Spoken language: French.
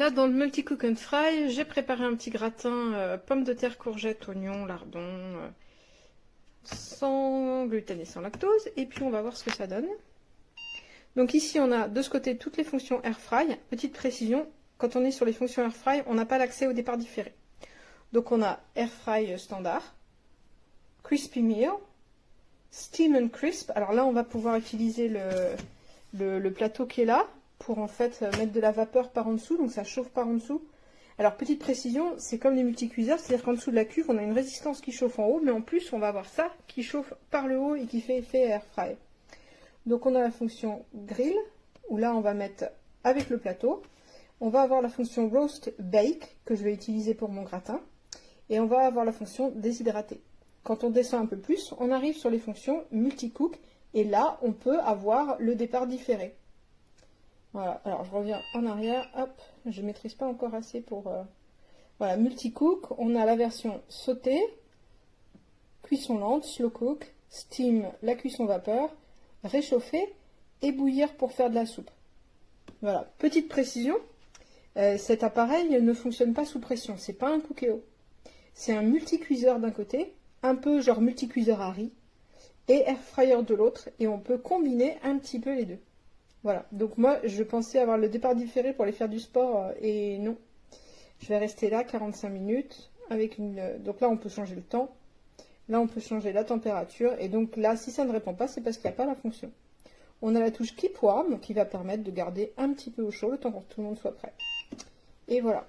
Là, dans le Multi Cook and Fry, j'ai préparé un petit gratin pommes de terre, courgettes, oignons, lardons, sans gluten et sans lactose. Et puis, on va voir ce que ça donne. Donc ici, on a de ce côté toutes les fonctions Air Fry. Petite précision, quand on est sur les fonctions Air Fry, on n'a pas l'accès au départ différé. Donc on a Air Fry standard, Crispy Meal, Steam and Crisp. Alors là, on va pouvoir utiliser le plateau qui est là pour en fait mettre de la vapeur par en dessous, donc ça chauffe par en dessous. Alors petite précision, c'est comme les multicuiseurs, c'est-à-dire qu'en dessous de la cuve, on a une résistance qui chauffe en haut, mais en plus, on va avoir ça qui chauffe par le haut et qui fait effet Air Fry. Donc on a la fonction Grill, où là, on va mettre avec le plateau. On va avoir la fonction Roast Bake, que je vais utiliser pour mon gratin. Et on va avoir la fonction Déshydrater. Quand on descend un peu plus, on arrive sur les fonctions Multi-Cook. Et là, on peut avoir le départ différé. Voilà, alors je reviens en arrière. Hop, je ne maîtrise pas encore assez pour... Voilà, Multi-Cook. On a la version sautée, cuisson lente, slow cook, steam, la cuisson vapeur, réchauffer et bouillir pour faire de la soupe. Voilà, petite précision. Cet appareil ne fonctionne pas sous pression, c'est pas un Cookéo. C'est un multicuiseur d'un côté, un peu genre multicuiseur à riz, et air fryer de l'autre, et on peut combiner un petit peu les deux. Voilà, donc moi je pensais avoir le départ différé pour aller faire du sport, et non. Je vais rester là 45 minutes, avec une... Donc là on peut changer le temps, là on peut changer la température, et donc là si ça ne répond pas, c'est parce qu'il n'y a pas la fonction. On a la touche Keep Warm qui va permettre de garder un petit peu au chaud le temps que tout le monde soit prêt. Et voilà.